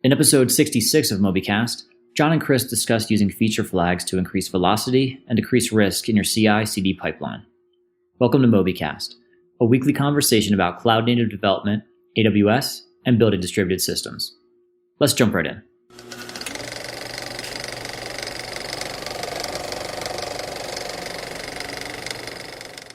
In episode 66 of Mobycast, Jon and Chris discussed using feature flags to increase velocity and decrease risk in your CI/CD pipeline. Welcome to Mobycast, a weekly conversation about cloud-native development, AWS, and building distributed systems. Let's jump right in.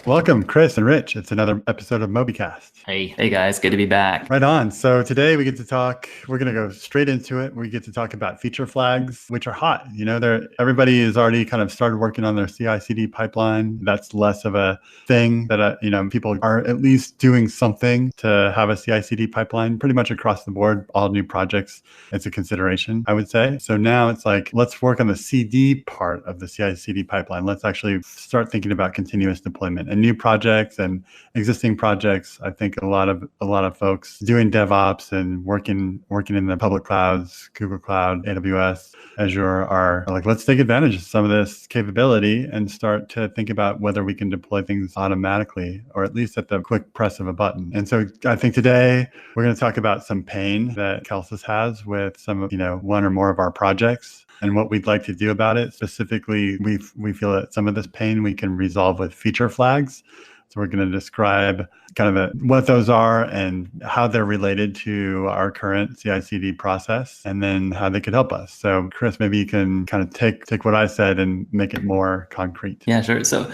Welcome, Chris and Rich. It's another episode of Mobycast. Hey guys, good to be back. Right on. So today we're going to go straight into it. We get to talk about feature flags, which are hot. You know, everybody has already kind of started working on their CI/CD pipeline. That's less of a thing that, people are at least doing something to have a CI/CD pipeline pretty much across the board. All new projects, it's a consideration, I would say. So now it's like, let's work on the CD part of the CI/CD pipeline. Let's actually start thinking about continuous deployment and new projects and existing projects. I think a lot of folks doing DevOps and working in the public clouds, Google Cloud, AWS, Azure are like, let's take advantage of some of this capability and start to think about whether we can deploy things automatically or at least at the quick press of a button. And so I think today we're going to talk about some pain that Kelsis has with some of, one or more of our projects, and what we'd like to do about it. Specifically, we feel that some of this pain we can resolve with feature flags. So we're going to describe kind of what those are and how they're related to our current CI/CD process, and then how they could help us. So Chris, maybe you can kind of take what I said and make it more concrete. Yeah, sure. So,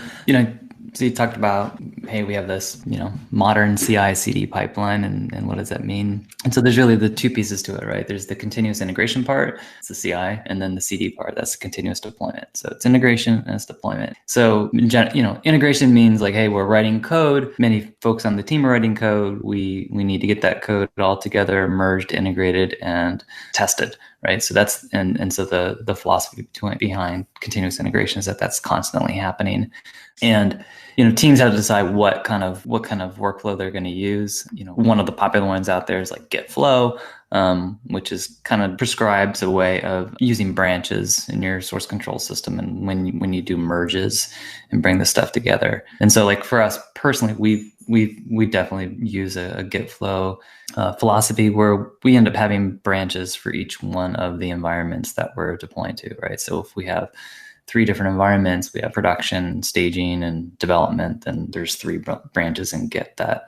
so you talked about, hey, we have this, modern CI/CD pipeline, and what does that mean? And so there's really the two pieces to it, right? There's the continuous integration part, it's the CI, and then the CD part, that's the continuous deployment. So it's integration and it's deployment. So, integration means like, hey, we're writing code. Many folks on the team are writing code. We need to get that code all together, merged, integrated, and tested, right? So that's and so the philosophy behind continuous integration is that that's constantly happening. And teams have to decide what kind of workflow they're going to use. One of the popular ones out there is like Git Flow, which is kind of prescribes a way of using branches in your source control system, and when you do merges and bring the stuff together. And so, like for us personally, we definitely use a Git Flow philosophy where we end up having branches for each one of the environments that we're deploying to, right? So if we have 3 different environments, we have production, staging, and development, and there's 3 branches in Git that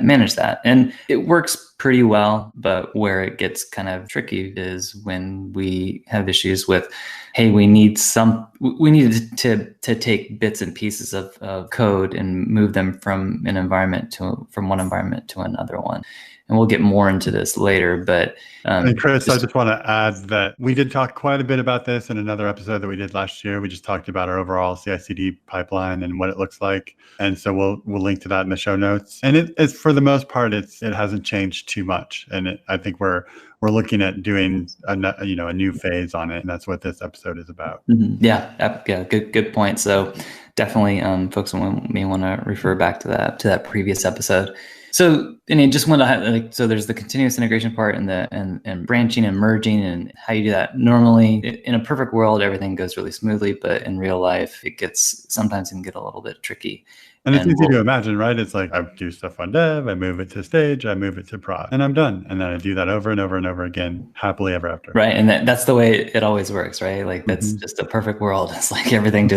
manage that. And it works pretty well, but where it gets kind of tricky is when we have issues with, hey, we need to take bits and pieces of code and move them from one environment to another one. And we'll get more into this later, but and Chris, I just want to add that we did talk quite a bit about this in another episode that we did last year. We just talked about our overall CI/CD pipeline and what it looks like, and so we'll link to that in the show notes. And it's for the most part, it hasn't changed too much, and I think we're looking at doing a new phase on it, and that's what this episode is about. Mm-hmm. Yeah, good point. So definitely, folks may want to refer back to that previous episode. So, and I just want to highlight, so there's the continuous integration part and branching and merging and how you do that. Normally, in a perfect world, everything goes really smoothly, but in real life, sometimes it can get a little bit tricky. And it's easy to imagine, right? It's like I do stuff on dev, I move it to stage, I move it to prod, and I'm done. And then I do that over and over and over again, happily ever after. Right. And that's the way it always works, right? Like that's just a perfect world. It's like everything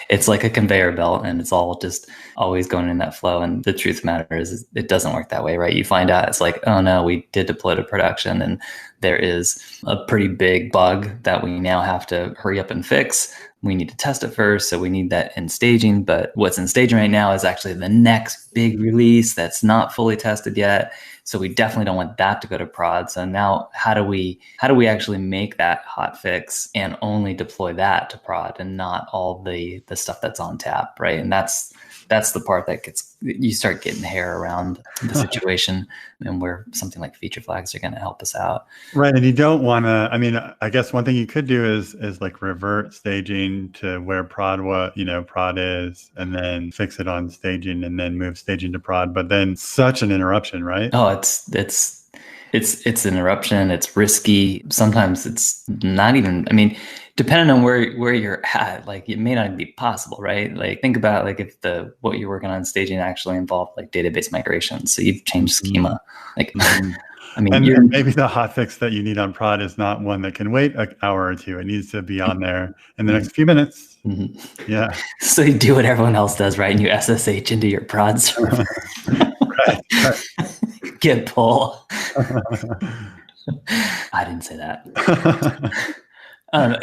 it's like a conveyor belt, and it's all just always going in that flow. And the truth matter is it doesn't work that way, right? You find out it's like, oh no, we did deploy to production and there is a pretty big bug that we now have to hurry up and fix. We need to test it first, so we need that in staging. But what's in staging right now is actually the next big release that's not fully tested yet. So we definitely don't want that to go to prod. So now how do we actually make that hot fix and only deploy that to prod and not all the stuff that's on tap, right? And that's the part that you start getting hair around the situation, and where something like feature flags are going to help us out. Right. And you don't want to, I guess one thing you could do is like revert staging to where prod is, and then fix it on staging and then move staging to prod. But then such an interruption, right? Oh, it's an interruption. It's risky. Sometimes it's not even, depending on where you're at, like it may not even be possible, right? Like think about like if what you're working on staging actually involved like database migration. So you've changed schema. Like I mean, and maybe the hotfix that you need on prod is not one that can wait an hour or two. It needs to be on there in the next few minutes. Yeah. So you do what everyone else does, right? And you SSH into your prod server. Right. Git pull. I didn't say that.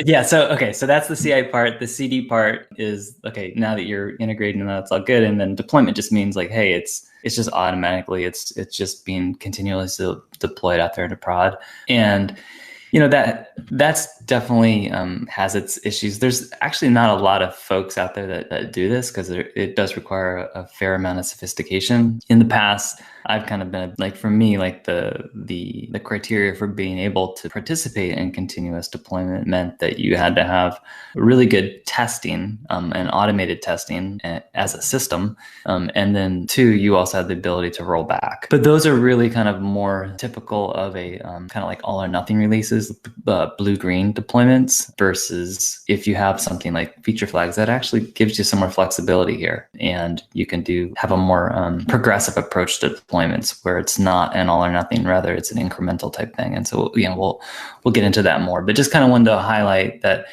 Yeah. So that's the CI part. The CD part is okay. Now that you're integrating, that's all good. And then deployment just means like, hey, it's just automatically, it's just being continuously deployed out there into prod. And that's definitely has its issues. There's actually not a lot of folks out there that do this because it does require a fair amount of sophistication. In the past, I've kind of been like, for me, like the criteria for being able to participate in continuous deployment meant that you had to have really good testing and automated testing as a system. And then two, you also had the ability to roll back. But those are really kind of more typical of a kind of like all or nothing releases, blue-green deployments, versus if you have something like feature flags that actually gives you some more flexibility here. And you can have a more progressive approach to deployments where it's not an all or nothing, rather it's an incremental type thing. And so, we'll get into that more, but just kind of wanted to highlight that,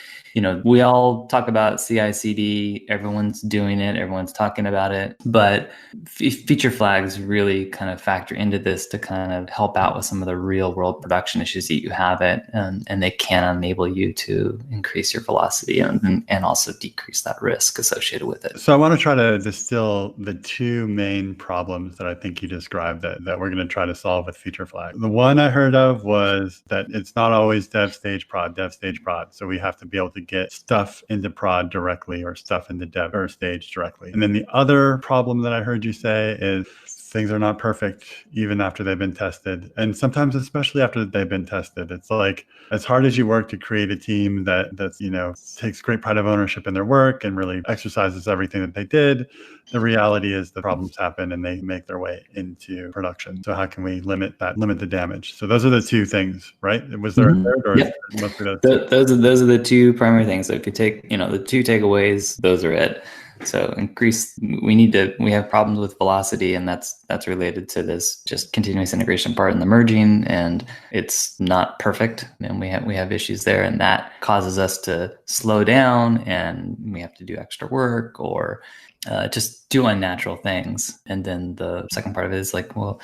we all talk about CICD, everyone's doing it, everyone's talking about it, but feature flags really kind of factor into this to kind of help out with some of the real world production issues that you have and they can enable you to increase your velocity and also decrease that risk associated with it. So I want to try to distill the two main problems that I think you described that we're going to try to solve with feature flags. The one I heard of was that it's not always dev stage prod. So we have to be able to get stuff into prod directly or stuff into dev or stage directly. And then the other problem that I heard you say is things are not perfect even after they've been tested. And sometimes, especially after they've been tested, it's like, as hard as you work to create a team that's takes great pride of ownership in their work and really exercises everything that they did, the reality is the problems happen and they make their way into production. So how can we limit the damage? So those are the two things, right? Was there a third, or yep. is it mostly those are the two primary things. So if you take, the two takeaways, those are it. So we have problems with velocity, and that's related to this just continuous integration part in the merging, and it's not perfect, and we have issues there, and that causes us to slow down, and we have to do extra work or just do unnatural things. And then the second part of it is like, well,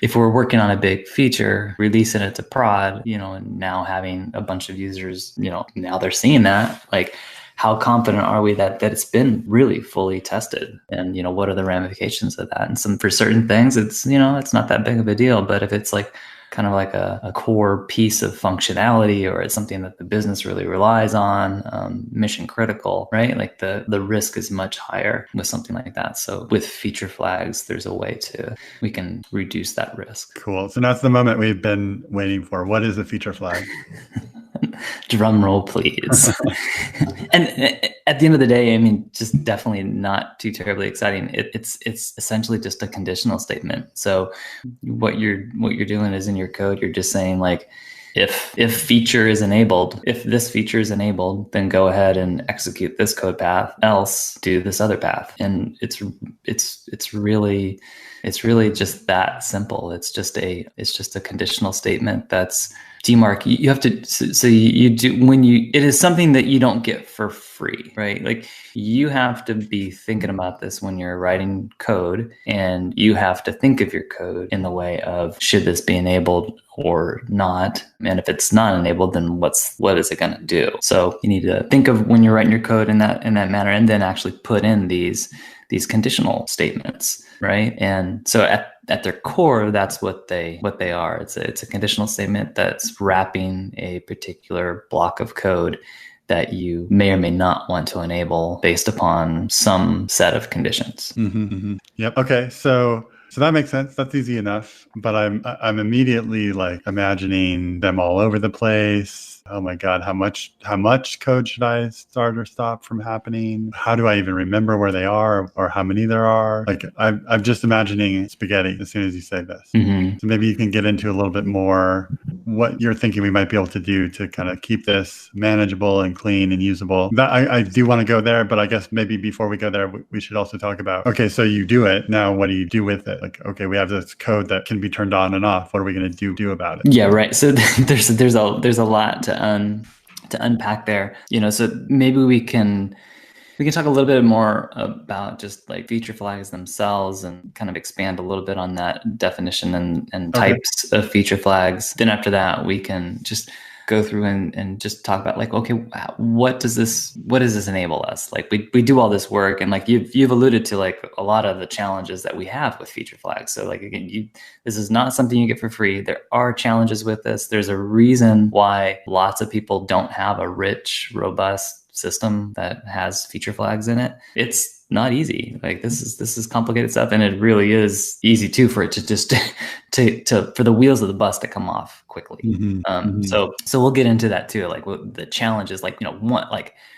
if we're working on a big feature, releasing it to prod, and now having a bunch of users, now they're seeing that, like, how confident are we that it's been really fully tested? And, what are the ramifications of that? And for certain things, it's, it's not that big of a deal. But if it's like kind of like a core piece of functionality, or it's something that the business really relies on, mission critical, right? Like the risk is much higher with something like that. So with feature flags, there's a way we can reduce that risk. Cool. So that's the moment we've been waiting for. What is a feature flag? Drum roll, please. And at the end of the day, I mean, just definitely not too terribly exciting. It's essentially just a conditional statement. So what you're doing is in your code, you're just saying like, if feature is enabled, if this feature is enabled, then go ahead and execute this code path, else do this other path. And it's really just that simple. It's just a conditional statement that's DMARC. You have to, so you do, it is something that you don't get for free, right? Like, you have to be thinking about this when you're writing code, and you have to think of your code in the way of, should this be enabled or not? And if it's not enabled, then what is it going to do? So you need to think of when you're writing your code in that manner, and then actually put in these conditional statements, right? And so at their core, that's what they are. It's a conditional statement that's wrapping a particular block of code that you may or may not want to enable based upon some set of conditions. Mm-hmm, mm-hmm. Yep. Okay. So that makes sense. That's easy enough. But I'm immediately like imagining them all over the place. oh my God, how much code should I start or stop from happening? How do I even remember where they are or how many there are? Like I'm just imagining spaghetti as soon as you say this. Mm-hmm. So maybe you can get into a little bit more what you're thinking we might be able to do to kind of keep this manageable and clean and usable. That I do want to go there, but I guess maybe before we go there, we should also talk about, okay, so you do it. Now, what do you do with it? Like, okay, we have this code that can be turned on and off. What are we going to do about it? Yeah, right. So there's a lot to unpack there. So maybe we can talk a little bit more about just like feature flags themselves and kind of expand a little bit on that definition and types of feature flags. Then after that, we can just go through and just talk about like, okay, what does this enable us? Like we do all this work, and like you've alluded to like a lot of the challenges that we have with feature flags. So like, again, this is not something you get for free. There are challenges with this. There's a reason why lots of people don't have a rich, robust system that has feature flags in it. It's not easy. Like this is complicated stuff, and it really is easy too for it to just for the wheels of the bus to come off quickly. So we'll get into that too. Like what the challenge is, like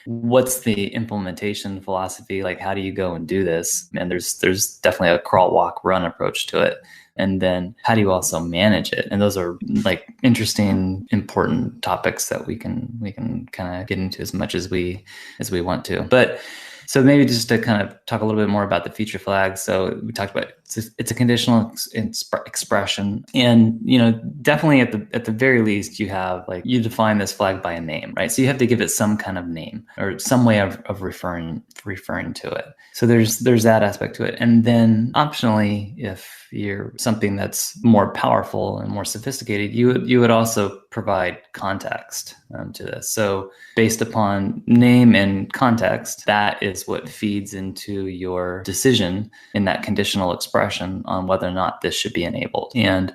what's the implementation philosophy? Like how do you go and do this? And there's definitely a crawl, walk, run approach to it. And then how do you also manage it? And those are like interesting, important topics that we can kind of get into as much as we want to. But so maybe just to kind of talk a little bit more about the feature flags. So we talked about it's a conditional expression, and definitely at the very least you define this flag by a name, right? So you have to give it some kind of name or some way of referring to it. So there's that aspect to it, and then optionally, if you're something that's more powerful and more sophisticated, you would also provide context to this. So based upon name and context, that is what feeds into your decision in that conditional expression on whether or not this should be enabled. And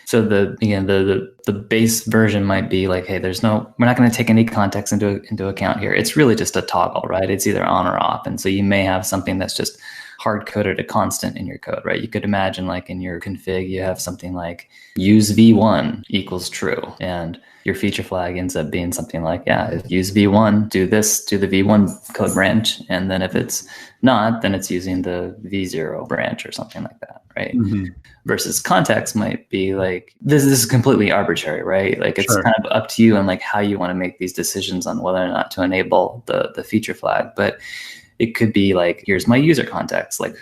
so the base version might be like, hey, we're not going to take any context into account here. It's really just a toggle, right? It's either on or off. And so you may have something that's just hard coded a constant in your code, right? You could imagine like in your config, you have something like use v1 equals true. And your feature flag ends up being something like, if use v1, do this, do the v1 code branch. And then if it's not, then it's using the v0 branch or something like that, right? Mm-hmm. Versus context might be like, this is completely arbitrary, right? Like it's kind of up to you and like how you want to make these decisions on whether or not to enable the feature flag. But it could be like, here's my user context, like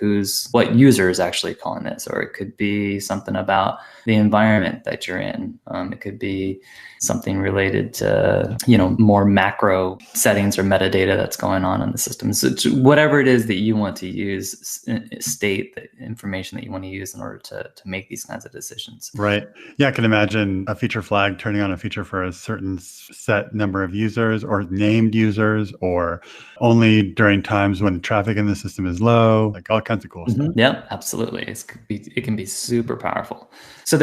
what user is actually calling this, or it could be something about the environment that you're in. It could be something related to, more macro settings or metadata that's going on in the system. So whatever it is that you want to use, state the information that you want to use in order to make these kinds of decisions. Right. Yeah, I can imagine a feature flag turning on a feature for a certain set number of users or named users, or only during times when traffic in the system is low, like all kinds of cool stuff. Yep, absolutely. It can be super powerful. So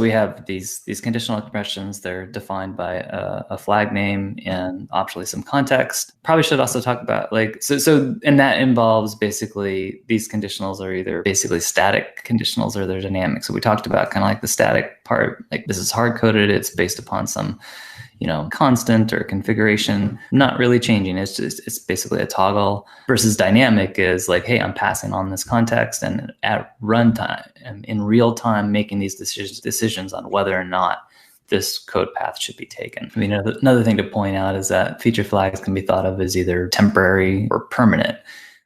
we have these conditional expressions. They're defined by a flag name and optionally some context. Probably should also talk about and that involves basically these conditionals are either basically static conditionals or they're dynamic. So we talked about kind of like the static part, like this is hard coded. It's based upon some constant or configuration, not really changing. It's basically a toggle. Versus dynamic is like, hey, I'm passing on this context, and at runtime and in real time making these decisions on whether or not this code path should be taken. I mean, another thing to point out is that feature flags can be thought of as either temporary or permanent.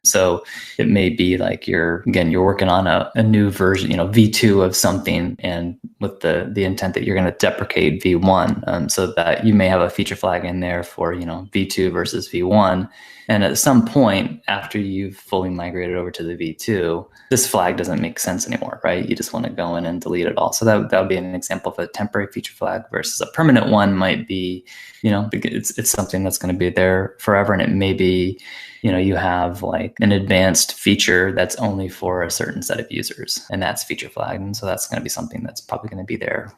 So it may be like you're working on a new version, V2 of something, and with the intent that you're going to deprecate V1, so that you may have a feature flag in there for, V2 versus V1. And at some point after you've fully migrated over to the V2, this flag doesn't make sense anymore, right? You just want to go in and delete it all. So that would be an example of a temporary feature flag versus a permanent one might be, it's something that's going to be there forever. And it may be, you have like an advanced feature that's only for a certain set of users, and that's feature flagged. And so that's going to be something that's probably going to be there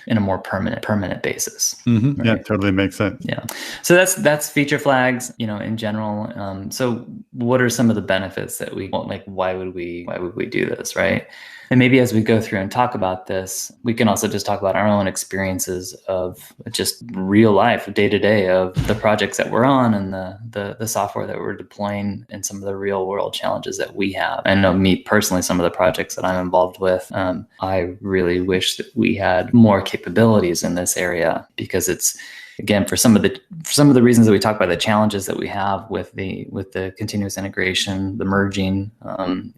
in a more permanent basis. Mm-hmm. Right? Yeah, totally makes sense. Yeah. So that's feature flags, in general. So what are some of the benefits that we want? Like, why would we do this? Right. And maybe as we go through and talk about this, we can also just talk about our own experiences of just real life, day to day, of the projects that we're on and the software that we're deploying and some of the real world challenges that we have. I know me personally, some of the projects that I'm involved with, I really wish that we had more capabilities in this area, because it's, again, for some of the reasons that we talk about, the challenges that we have with the continuous integration, the merging,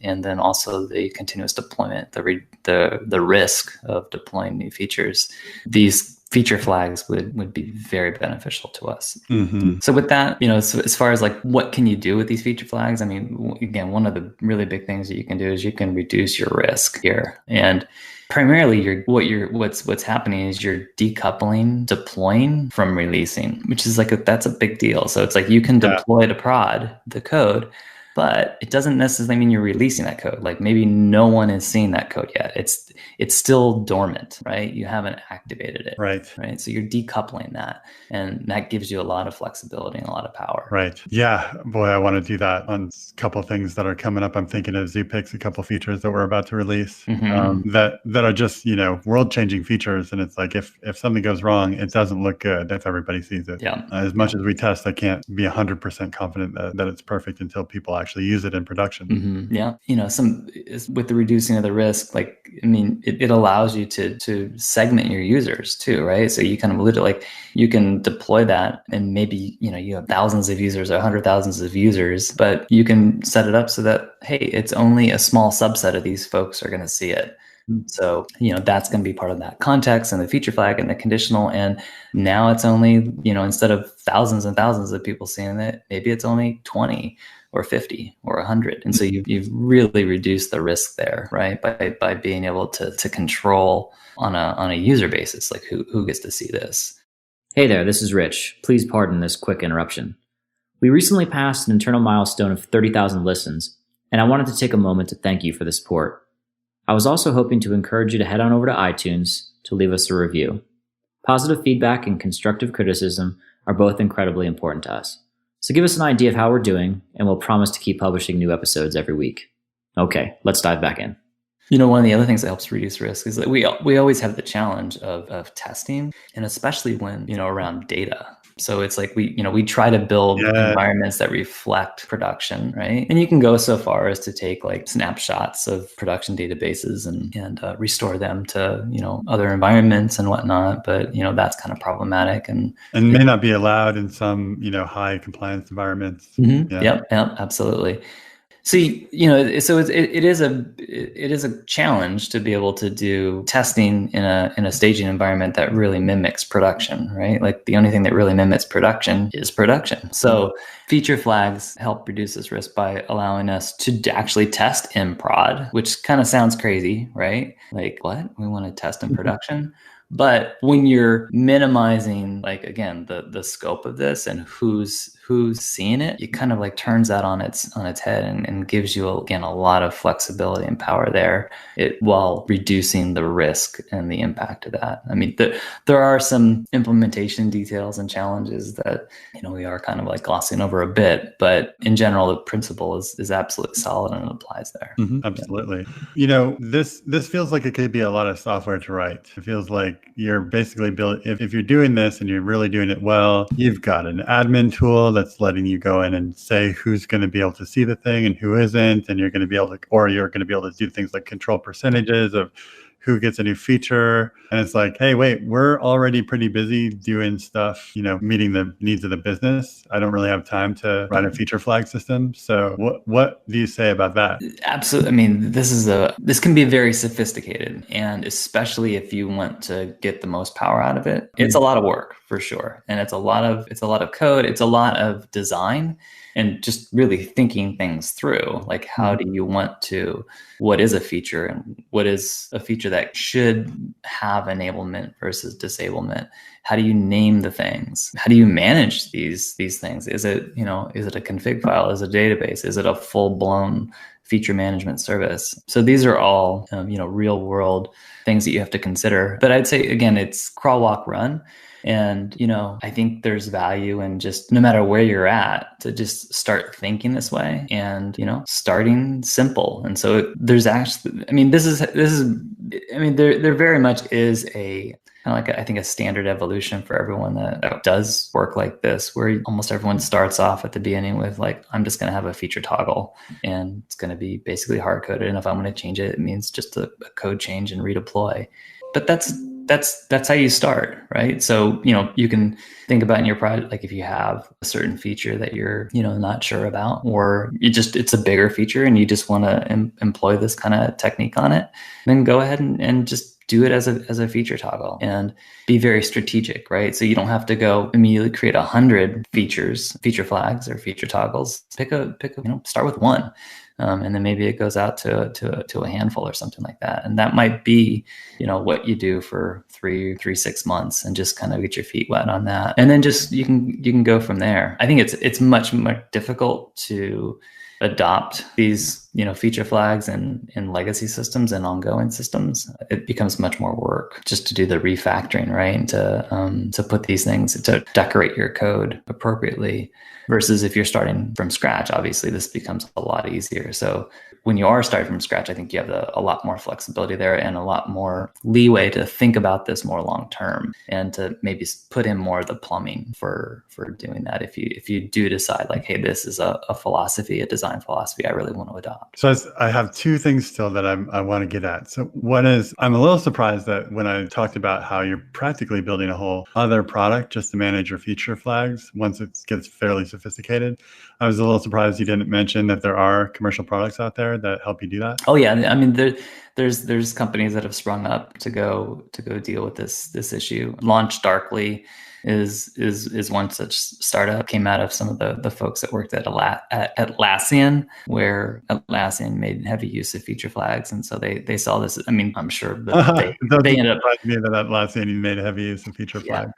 and then also the continuous deployment, the risk of deploying new features. These feature flags would be very beneficial to us. Mm-hmm. So with that, so as far as like what can you do with these feature flags? I mean, again, one of the really big things that you can do is you can reduce your risk here. And primarily what's happening is you're decoupling deploying from releasing, which is that's a big deal. So it's like you can deploy to prod the code, but it doesn't necessarily mean you're releasing that code. Like maybe no one is seeing that code yet. It's still dormant, right? You haven't activated it. Right. So you're decoupling that, and that gives you a lot of flexibility and a lot of power. Right. Yeah. Boy, I want to do that on a couple of things that are coming up. I'm thinking of ZPix, a couple of features that we're about to release that are just, world-changing features. And it's like, if something goes wrong, it doesn't look good if everybody sees it. Yeah. As much as we test, I can't be 100% confident that it's perfect until people actually use it in production. Mm-hmm. Yeah. With the reducing of the risk, it allows you to segment your users too, right? So you kind of literally, you can deploy that, and maybe, you have thousands of users or hundred thousands of users, but you can set it up so that, hey, it's only a small subset of these folks are going to see it. So, that's going to be part of that context and the feature flag and the conditional. And now it's only, instead of thousands and thousands of people seeing it, maybe it's only 20 or 50 or 100. And so you've really reduced the risk there, right? By being able to control on a user basis, like who gets to see this. Hey there, this is Rich. Please pardon this quick interruption. We recently passed an internal milestone of 30,000 listens, and I wanted to take a moment to thank you for the support. I was also hoping to encourage you to head on over to iTunes to leave us a review. Positive feedback and constructive criticism are both incredibly important to us. So give us an idea of how we're doing, and we'll promise to keep publishing new episodes every week. Okay, let's dive back in. One of the other things that helps reduce risk is that we always have the challenge of testing, and especially when, around data. So it's like we try to build environments that reflect production, right? And you can go so far as to take snapshots of production databases and restore them to, other environments and whatnot. But, that's kind of problematic and may not be allowed in some, high compliance environments. Mm-hmm. Yeah. Yep, absolutely. See, so it is a challenge to be able to do testing in a staging environment that really mimics production, right? Like the only thing that really mimics production is production. So feature flags help reduce this risk by allowing us to actually test in prod, which kind of sounds crazy, right? Like, what? We want to test in production? But when you're minimizing, again, the scope of this and who's seeing it, it kind of turns that on its head and gives you, again, a lot of flexibility and power there, while reducing the risk and the impact of that. I mean, there are some implementation details and challenges that, we are kind of glossing over a bit, but in general, the principle is absolutely solid and it applies there. Mm-hmm, absolutely. Yeah. This feels like it could be a lot of software to write. It feels like you're basically if you're doing this and you're really doing it well, you've got an admin tool that's letting you go in and say who's going to be able to see the thing and who isn't, and you're going to be able to do things like control percentages of who gets a new feature. And it's like, hey, wait, we're already pretty busy doing stuff, meeting the needs of the business. I don't really have time to write a feature flag system. So what do you say about that? Absolutely. I mean, this can be very sophisticated, and especially if you want to get the most power out of it, it's a lot of work for sure. And it's a lot of code. It's a lot of design and just really thinking things through. Like, how do you want to, what is a feature and what is a feature that should have enablement versus disablement? How do you name the things? How do you manage these things? Is it a config file? Is it a database? Is it a full-blown feature management service? So these are all, real world things that you have to consider. But I'd say, again, it's crawl, walk, run. And, I think there's value in just no matter where you're at to just start thinking this way and, starting simple. And so there's actually, there very much is a kind of like I think a standard evolution for everyone that does work like this, where almost everyone starts off at the beginning with like, I'm just going to have a feature toggle and it's going to be basically hard coded. And if I'm going to change it, it means just a code change and redeploy. But that's how you start, right? So, you can think about in your project, like if you have a certain feature that you're, not sure about, or it's a bigger feature and you just want to employ this kind of technique on it, then go ahead and just do it as a feature toggle and be very strategic, right? So you don't have to go immediately create 100 feature flags or feature toggles. Pick a start with one. And then maybe it goes out to a handful or something like that. And that might be, what you do for 6 months and just kind of get your feet wet on that. And then just, you can go from there. I think it's much more difficult to adopt these, feature flags in legacy systems and ongoing systems. It becomes much more work just to do the refactoring, right? And to put these things, to decorate your code appropriately. Versus if you're starting from scratch, obviously this becomes a lot easier. So when you are starting from scratch, I think you have a lot more flexibility there and a lot more leeway to think about this more long term and to maybe put in more of the plumbing for doing that. If you do decide like, hey, this is a philosophy, a design philosophy I really want to adopt. So I have two things still that I want to get at. So one is, I'm a little surprised that when I talked about how you're practically building a whole other product just to manage your feature flags once it gets fairly sophisticated, I was a little surprised you didn't mention that there are commercial products out there that help you do that. Oh yeah, I mean there's companies that have sprung up to go deal with this issue. Launch Darkly is one such startup. Came out of some of the folks that worked at Atlassian, where Atlassian made heavy use of feature flags, and so they saw this. I mean, I'm sure that they ended up me that Atlassian made heavy use of feature flags.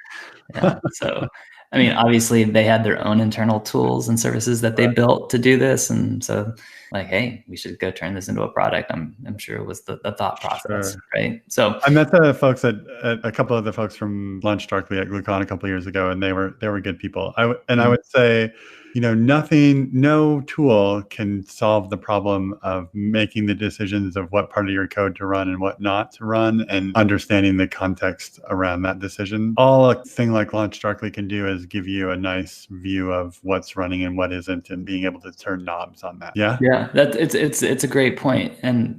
Yeah. So, I mean, obviously they had their own internal tools and services that they built to do this. And so like, hey, we should go turn this into a product. I'm sure it was the thought process, right? So I met the folks a couple of the folks from Launch Darkly at GlueCon a couple of years ago, and they were good people. I would say, no tool can solve the problem of making the decisions of what part of your code to run and what not to run and understanding the context around that decision. All a thing like Launch Darkly can do is give you a nice view of what's running and what isn't and being able to turn knobs on that. Yeah. Yeah, it's a great point. And,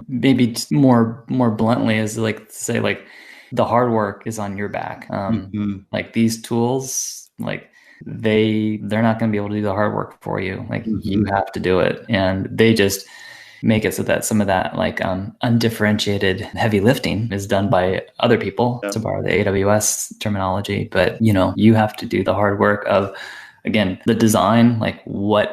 maybe more bluntly is like to say like the hard work is on your back. Like these tools, like they're not going to be able to do the hard work for you. Like you have to do it. And they just make it so that some of that like undifferentiated heavy lifting is done by other people, to borrow the AWS terminology. But, you have to do the hard work of, again, the design, like what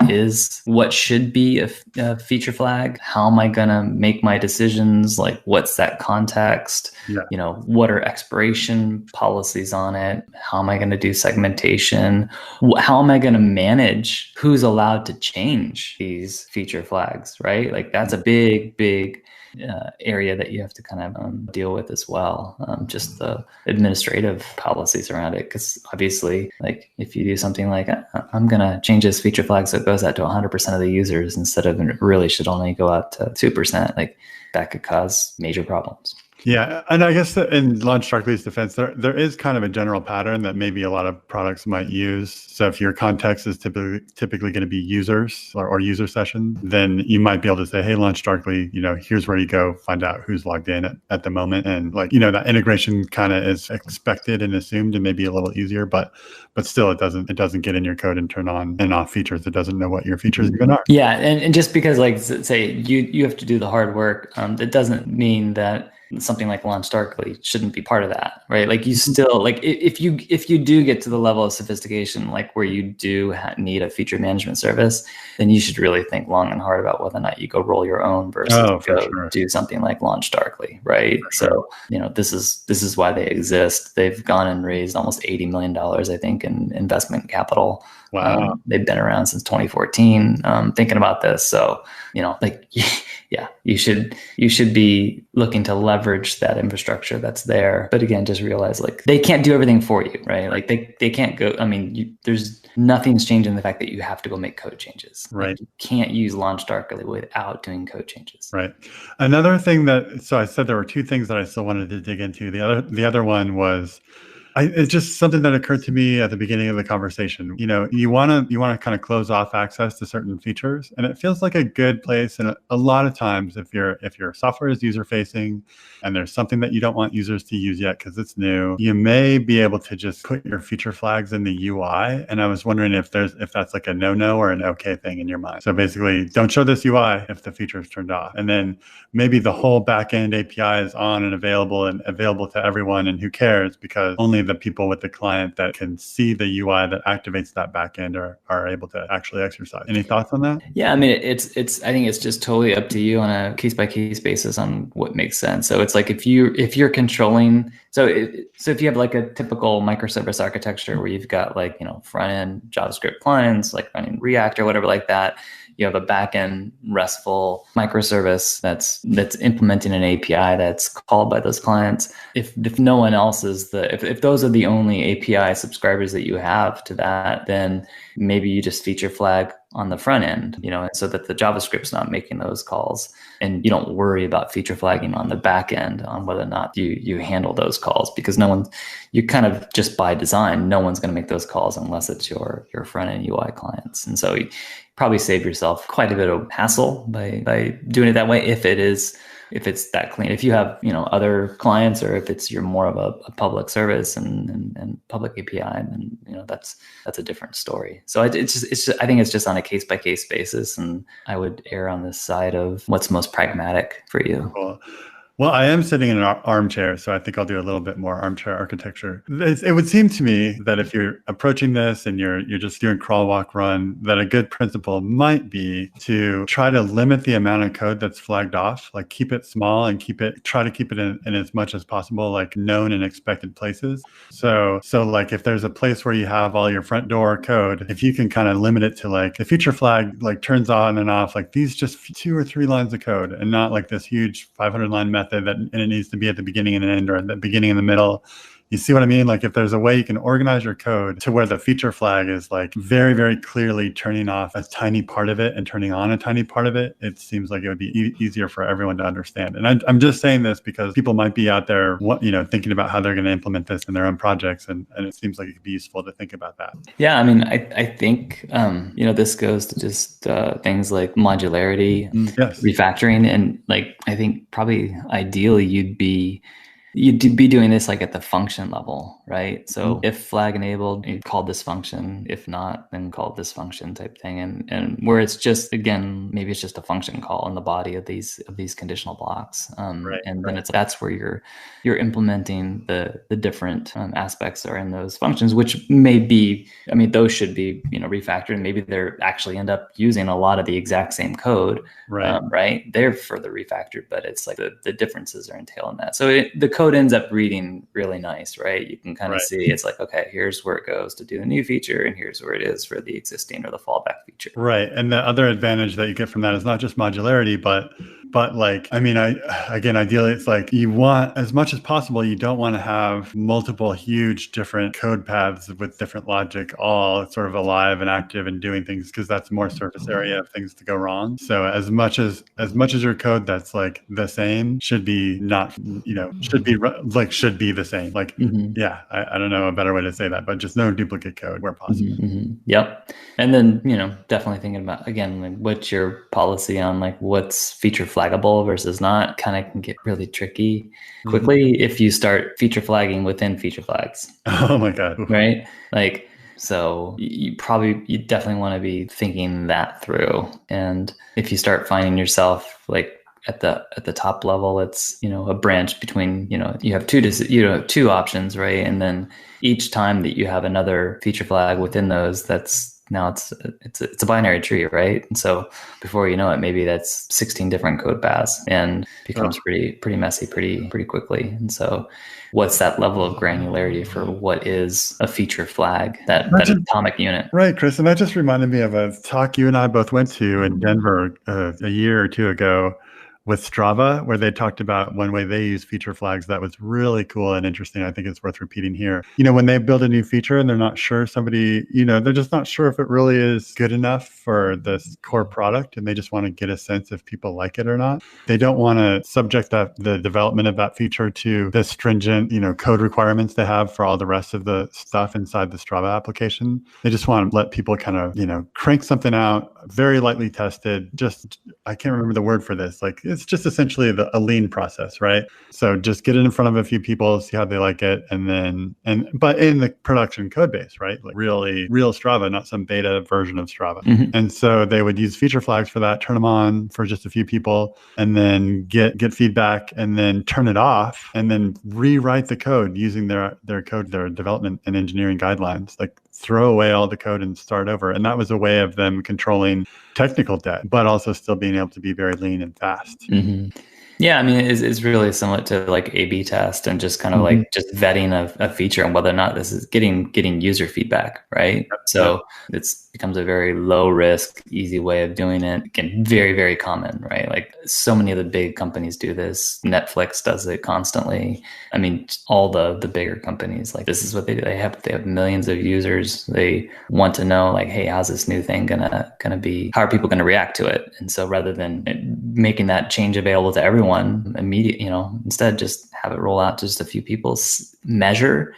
should be a feature flag? How am I going to make my decisions? Like what's that context? Yeah. What are expiration policies on it? How am I going to do segmentation? How am I going to manage who's allowed to change these feature flags, right? Like that's a big area that you have to kind of deal with as well. Just the administrative policies around it. Because obviously, like if you do something like, I'm going to change this feature flag so it goes out to 100% of the users instead of it really should only go out to 2%, like that could cause major problems. Yeah. And I guess that in Launch Darkly's defense, there is kind of a general pattern that maybe a lot of products might use. So if your context is typically going to be users or user session, then you might be able to say, hey, Launch Darkly, here's where you go find out who's logged in at the moment. And like, that integration kind of is expected and assumed and maybe a little easier, but still it doesn't get in your code and turn on and off features. It doesn't know what your features even are. Yeah. And just because like say you have to do the hard work, that doesn't mean that something like Launch Darkly shouldn't be part of that, right? Like you still like if you do get to the level of sophistication like where you do need a feature management service, then you should really think long and hard about whether or not you go roll your own versus do something like Launch Darkly, right? So this is why they exist. They've gone and raised almost $80 million, I think, in investment capital. Wow. They've been around since 2014 thinking about this. So, you should be looking to leverage leverage that infrastructure that's there. But again, just realize like they can't do everything for you, right? Like they can't go, I mean, there's nothing's changing the fact that you have to go make code changes. Right. Like you can't use LaunchDarkly without doing code changes. Right. Another thing so I said there were two things that I still wanted to dig into. The other one was, it's just something that occurred to me at the beginning of the conversation. You want to kind of close off access to certain features, and it feels like a good place. And a lot of times, if your software is user facing, and there's something that you don't want users to use yet because it's new, you may be able to just put your feature flags in the UI. And I was wondering if that's like a no or an okay thing in your mind. So basically, don't show this UI if the feature is turned off, and then maybe the whole backend API is on and available to everyone, and who cares, because only the people with the client that can see the UI that activates that backend are able to actually exercise. Any thoughts on that? Yeah, I mean, I think it's just totally up to you on a case by case basis on what makes sense. So it's like if you're controlling, so if you have like a typical microservice architecture where you've got like, front end JavaScript clients, like running React or whatever like that, you have a backend RESTful microservice that's implementing an API that's called by those clients. If no one else is if those are the only API subscribers that you have to that, then maybe you just feature flag on the front end, and so that the JavaScript's not making those calls, and you don't worry about feature flagging on the back end on whether or not you handle those calls, because you kind of just by design, no one's going to make those calls unless it's your front end UI clients. And so you probably save yourself quite a bit of hassle by doing it that way if it's that clean. If you have, other clients, or if you're more of a public service and public API, then, that's a different story. So I think it's just on a case by case basis, and I would err on this side of what's most pragmatic for you. Cool. Well, I am sitting in an armchair, so I think I'll do a little bit more armchair architecture. It would seem to me that if you're approaching this and you're just doing crawl, walk, run, that a good principle might be to try to limit the amount of code that's flagged off, like keep it small and try to keep it in as much as possible, like known and expected places. So like if there's a place where you have all your front door code, if you can kind of limit it to like the feature flag, like turns on and off, like these just 2 or 3 lines of code, and not like this huge 500 line method and it needs to be at the beginning and end, or at the beginning and the middle. You see what I mean? Like if there's a way you can organize your code to where the feature flag is like very, very clearly turning off a tiny part of it and turning on a tiny part of it, it seems like it would be easier for everyone to understand. And I'm just saying this because people might be out there, thinking about how they're going to implement this in their own projects. And it seems like it could be useful to think about that. Yeah, I mean, I think, this goes to just things like modularity, yes. refactoring. And like, I think probably ideally you'd be doing this like at the function level, right? So if flag enabled, you call this function. If not, then call this function type thing. And where it's just, again, maybe it's just a function call in the body of these conditional blocks. And then that's where you're implementing the different aspects are in those functions, which may be, I mean, those should be, refactored. Maybe they're actually end up using a lot of the exact same code, right? They're further refactored, but it's like the differences are entailed in that. So the code ends up reading really nice, right? You can kind of see it's like, okay, here's where it goes to do a new feature, and here's where it is for the existing or the fallback feature. Right. And the other advantage that you get from that is not just modularity, but like, I mean, ideally, it's like you want, as much as possible, you don't want to have multiple huge different code paths with different logic, all sort of alive and active and doing things, because that's more surface area of things to go wrong. So as much as your code that's like the same should be should be the same. Like, I don't know a better way to say that, but just no duplicate code where possible. Yep. And then, definitely thinking about, again, like what's your policy on like what's feature flaggable versus not, kind of can get really tricky quickly if you start feature flagging within feature flags. Oh my God. Right? Like, so you definitely want to be thinking that through. And if you start finding yourself like at the top level, it's, a branch between, you have two options, right? And then each time that you have another feature flag within those, now it's a binary tree, right? And so before you know it, maybe that's 16 different code paths, and becomes pretty messy pretty quickly. And so what's that level of granularity for what is a feature flag, that atomic unit? Right, Chris. And that just reminded me of a talk you and I both went to in Denver a year or two ago with Strava, where they talked about one way they use feature flags that was really cool and interesting. I think it's worth repeating here. When they build a new feature and they're not sure they're just not sure if it really is good enough for this core product, and they just want to get a sense if people like it or not. They don't want to subject the development of that feature to the stringent, code requirements they have for all the rest of the stuff inside the Strava application. They just want to let people kind of, crank something out, very lightly tested. Just, I can't remember the word for this. Like, it's just essentially a lean process, right? So just get it in front of a few people, see how they like it, but in the production code base, right? Like real Strava, not some beta version of Strava. Mm-hmm. And so they would use feature flags for that, turn them on for just a few people, and then get feedback, and then turn it off, and then rewrite the code using their development and engineering guidelines. Like, throw away all the code and start over. And that was a way of them controlling technical debt, but also still being able to be very lean and fast. Mm-hmm. Yeah, I mean, it's really similar to like A/B test and just kind of like just vetting a feature and whether or not this is getting user feedback, right? Yep. So it becomes a very low risk, easy way of doing it. Again, very, very common, right? Like, so many of the big companies do this. Netflix does it constantly. I mean, all the bigger companies, like, this is what they do. They have millions of users. They want to know, like, hey, how's this new thing gonna be? How are people gonna react to it? And so rather than making that change available to everyone immediately, instead just have it roll out to just a few people, measure,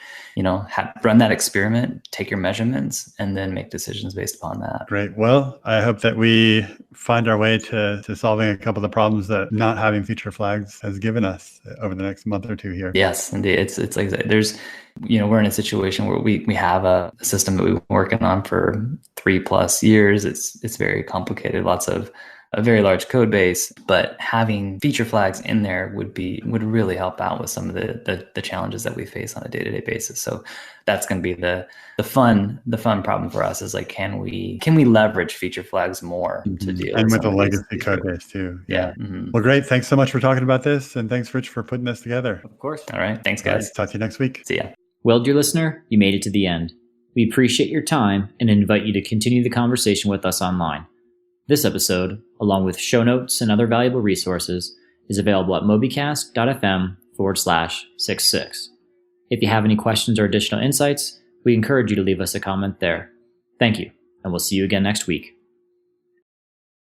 run that experiment, take your measurements, and then make decisions based upon that. Great. Well, I hope that we find our way to solving a couple of the problems that not having feature flags has given us over the next month or two here. Yes, indeed. It's like there's, we're in a situation where we have a system that we've been working on for 3+ years. It's very complicated, lots of a very large code base, but having feature flags in there would really help out with some of the challenges that we face on a day-to-day basis. So that's going to be the fun problem for us, is like, can we leverage feature flags more to deal and with the legacy code base too. Yeah. Mm-hmm. Well, great. Thanks so much for talking about this, and thanks, Rich, for putting this together. Of course. All right. Thanks, guys. Talk to you next week. See ya. Well, dear listener, you made it to the end. We appreciate your time and invite you to continue the conversation with us online. This episode, along with show notes and other valuable resources, is available at mobycast.fm/66. If you have any questions or additional insights, we encourage you to leave us a comment there. Thank you, and we'll see you again next week.